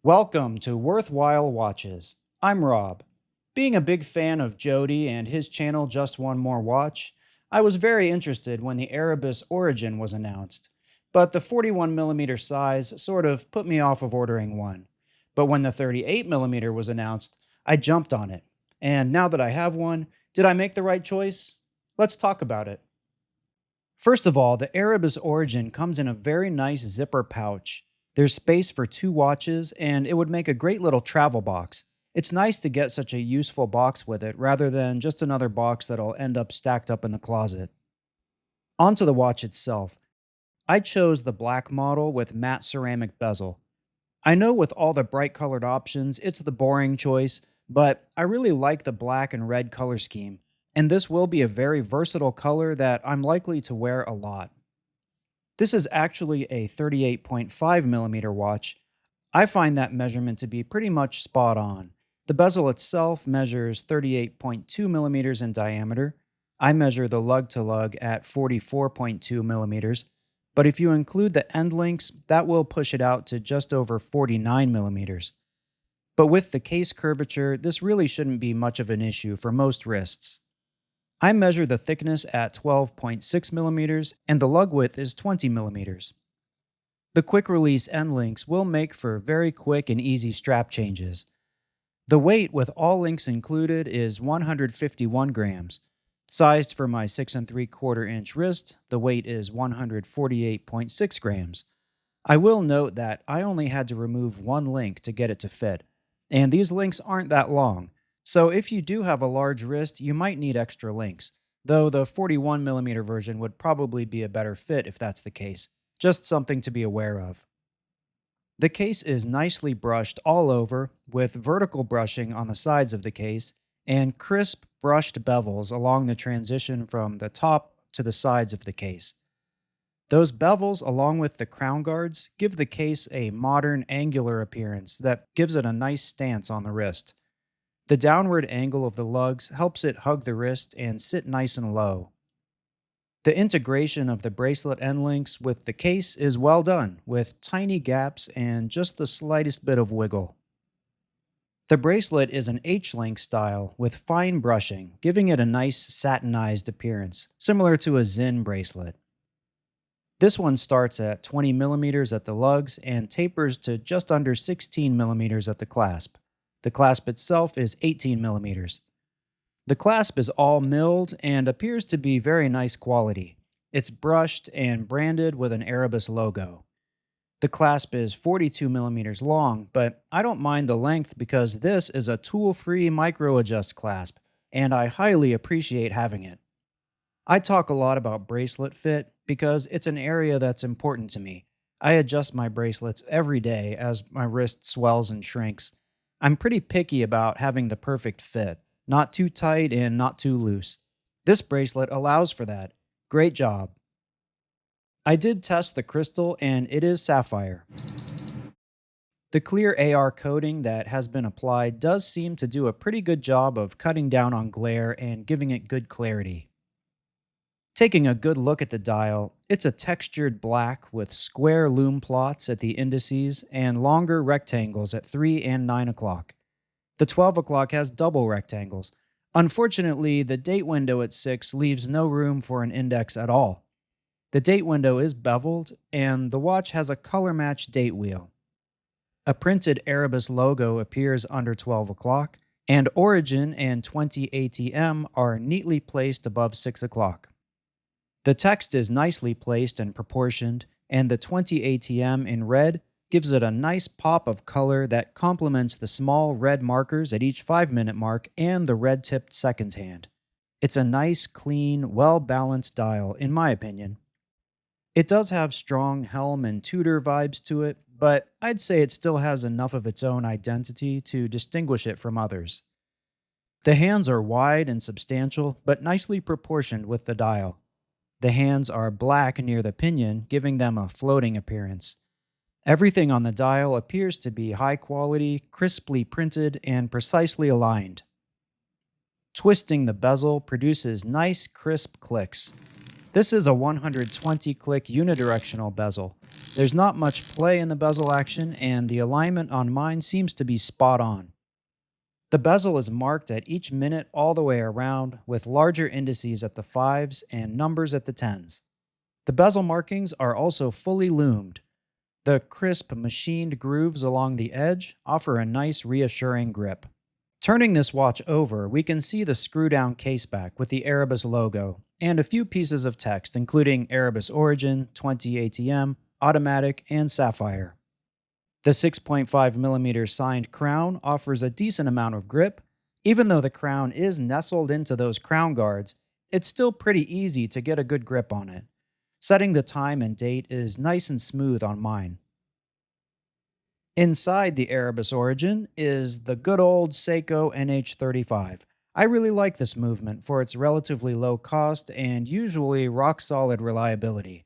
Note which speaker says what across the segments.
Speaker 1: Welcome to Worthwhile Watches. I'm Rob. Being a big fan of Jody and his channel Just One More Watch, I was very interested when the Erebus Origin was announced, but the 41mm size sort of put me off of ordering one. But when the 38mm was announced, I jumped on it. And now that I have one, did I make the right choice? Let's talk about it. First of all, the Erebus Origin comes in a very nice zipper pouch. There's space for two watches, and it would make a great little travel box. It's nice to get such a useful box with it rather than just another box that'll end up stacked up in the closet. Onto the watch itself. I chose the black model with matte ceramic bezel. I know with all the bright colored options, it's the boring choice, but I really like the black and red color scheme, and this will be a very versatile color that I'm likely to wear a lot. This is actually a 38.5mm watch. I find that measurement to be pretty much spot on. The bezel itself measures 38.2mm in diameter. I measure the lug to lug at 44.2mm, but if you include the end links, that will push it out to just over 49mm. But with the case curvature, this really shouldn't be much of an issue for most wrists. I measure the thickness at 12.6mm and the lug width is 20mm. The quick release end links will make for very quick and easy strap changes. The weight with all links included is 151 grams. Sized for my 6 3/4 inch wrist, the weight is 148.6 grams. I will note that I only had to remove one link to get it to fit, and these links aren't that long. So if you do have a large wrist, you might need extra links, though the 41mm version would probably be a better fit if that's the case. Just something to be aware of. The case is nicely brushed all over, with vertical brushing on the sides of the case, and crisp brushed bevels along the transition from the top to the sides of the case. Those bevels, along with the crown guards, give the case a modern angular appearance that gives it a nice stance on the wrist. The downward angle of the lugs helps it hug the wrist and sit nice and low. The integration of the bracelet end links with the case is well done, with tiny gaps and just the slightest bit of wiggle. The bracelet is an H-link style with fine brushing, giving it a nice satinized appearance, similar to a Zinn bracelet. This one starts at 20mm at the lugs and tapers to just under 16mm at the clasp. The clasp itself is 18mm. The clasp is all milled and appears to be very nice quality. It's brushed and branded with an Erebus logo. The clasp is 42mm long, but I don't mind the length because this is a tool-free micro-adjust clasp, and I highly appreciate having it. I talk a lot about bracelet fit because it's an area that's important to me. I adjust my bracelets every day as my wrist swells and shrinks. I'm pretty picky about having the perfect fit, not too tight and not too loose. This bracelet allows for that. Great job. I did test the crystal and it is sapphire. The clear AR coating that has been applied does seem to do a pretty good job of cutting down on glare and giving it good clarity. Taking a good look at the dial, it's a textured black with square lume plots at the indices and longer rectangles at 3 and 9 o'clock. The 12 o'clock has double rectangles. Unfortunately, the date window at 6 leaves no room for an index at all. The date window is beveled, and the watch has a color-matched date wheel. A printed Erebus logo appears under 12 o'clock, and Origin and 20 ATM are neatly placed above 6 o'clock. The text is nicely placed and proportioned, and the 20 ATM in red gives it a nice pop of color that complements the small red markers at each 5-minute mark and the red-tipped seconds hand. It's a nice, clean, well-balanced dial, in my opinion. It does have strong Helm and Tudor vibes to it, but I'd say it still has enough of its own identity to distinguish it from others. The hands are wide and substantial, but nicely proportioned with the dial. The hands are black near the pinion, giving them a floating appearance. Everything on the dial appears to be high quality, crisply printed, and precisely aligned. Twisting the bezel produces nice, crisp clicks. This is a 120-click unidirectional bezel, There's not much play in the bezel action, and the alignment on mine seems to be spot on. The bezel is marked at each minute all the way around, with larger indices at the 5s and numbers at the 10s. The bezel markings are also fully loomed. The crisp, machined grooves along the edge offer a nice, reassuring grip. Turning this watch over, we can see the screw-down caseback with the Erebus logo, and a few pieces of text including Erebus Origin, 20 ATM, automatic, and sapphire. The 6.5mm signed crown offers a decent amount of grip. Even though the crown is nestled into those crown guards, it's still pretty easy to get a good grip on it. Setting the time and date is nice and smooth on mine. Inside the Erebus Origin is the good old Seiko NH35. I really like this movement for its relatively low cost and usually rock-solid reliability.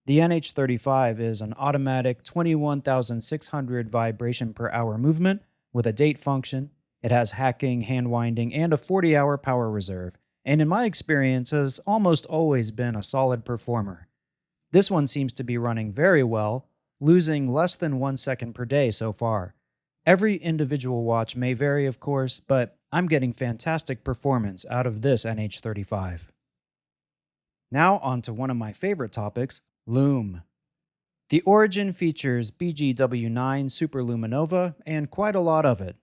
Speaker 1: The NH35 is an automatic 21,600 vibration per hour movement with a date function. It has hacking, hand winding, and a 40-hour power reserve, and in my experience has almost always been a solid performer. This one seems to be running very well, losing less than 1 second per day so far. Every individual watch may vary, of course, but I'm getting fantastic performance out of this NH35. Now on to one of my favorite topics, Lume. The Origin features BGW9 Superluminova and quite a lot of it,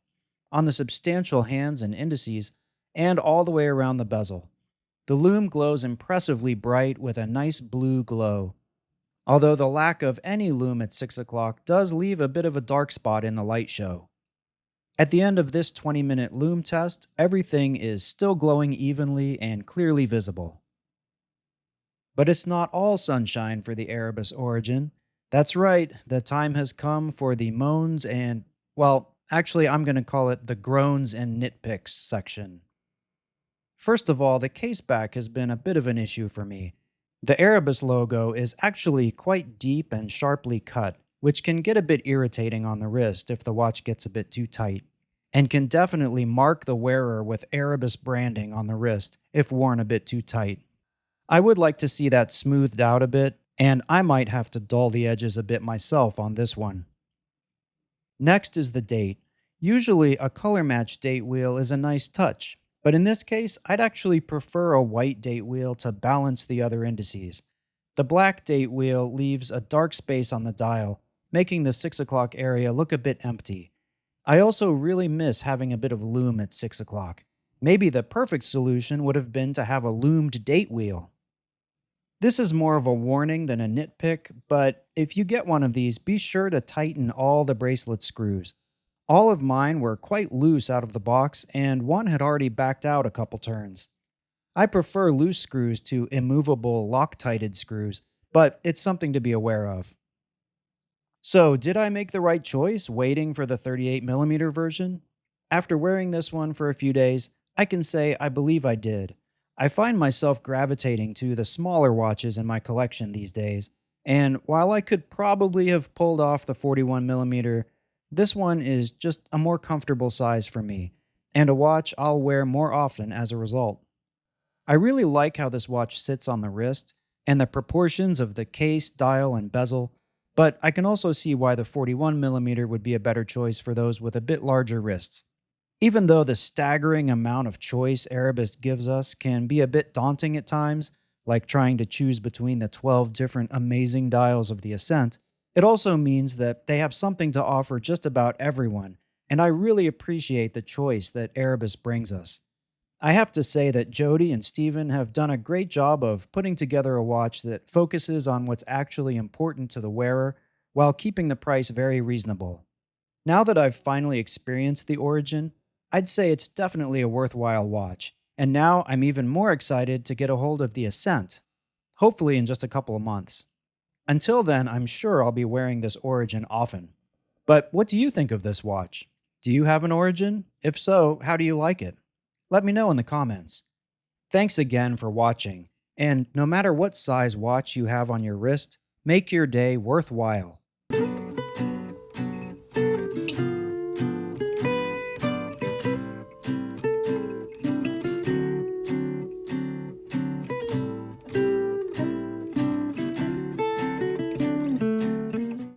Speaker 1: on the substantial hands and indices, and all the way around the bezel. The lume glows impressively bright with a nice blue glow. Although the lack of any lume at 6 o'clock does leave a bit of a dark spot in the light show. At the end of this 20-minute lume test, everything is still glowing evenly and clearly visible. But it's not all sunshine for the Erebus Origin. That's right, the time has come for the moans and, well, actually I'm going to call it the groans and nitpicks section. First of all, the caseback has been a bit of an issue for me. The Erebus logo is actually quite deep and sharply cut, which can get a bit irritating on the wrist if the watch gets a bit too tight, and can definitely mark the wearer with Erebus branding on the wrist if worn a bit too tight. I would like to see that smoothed out a bit, and I might have to dull the edges a bit myself on this one. Next is the date. Usually a color match date wheel is a nice touch, but in this case I'd actually prefer a white date wheel to balance the other indices. The black date wheel leaves a dark space on the dial, making the 6 o'clock area look a bit empty. I also really miss having a bit of lume at 6 o'clock. Maybe the perfect solution would have been to have a loomed date wheel. This is more of a warning than a nitpick, but if you get one of these, be sure to tighten all the bracelet screws. All of mine were quite loose out of the box, and one had already backed out a couple turns. I prefer loose screws to immovable Loctited screws, but it's something to be aware of. So, did I make the right choice waiting for the 38mm version? After wearing this one for a few days, I can say I believe I did. I find myself gravitating to the smaller watches in my collection these days, and while I could probably have pulled off the 41mm, this one is just a more comfortable size for me, and a watch I'll wear more often as a result. I really like how this watch sits on the wrist, and the proportions of the case, dial, and bezel, but I can also see why the 41mm would be a better choice for those with a bit larger wrists. Even though the staggering amount of choice Erebus gives us can be a bit daunting at times, like trying to choose between the 12 different amazing dials of the Ascent, it also means that they have something to offer just about everyone, and I really appreciate the choice that Erebus brings us. I have to say that Jody and Steven have done a great job of putting together a watch that focuses on what's actually important to the wearer while keeping the price very reasonable. Now that I've finally experienced the Origin, I'd say it's definitely a worthwhile watch, and now I'm even more excited to get a hold of the Ascent, hopefully in just a couple of months. Until then, I'm sure I'll be wearing this Origin often. But what do you think of this watch? Do you have an Origin? If so, how do you like it? Let me know in the comments. Thanks again for watching, and no matter what size watch you have on your wrist, make your day worthwhile.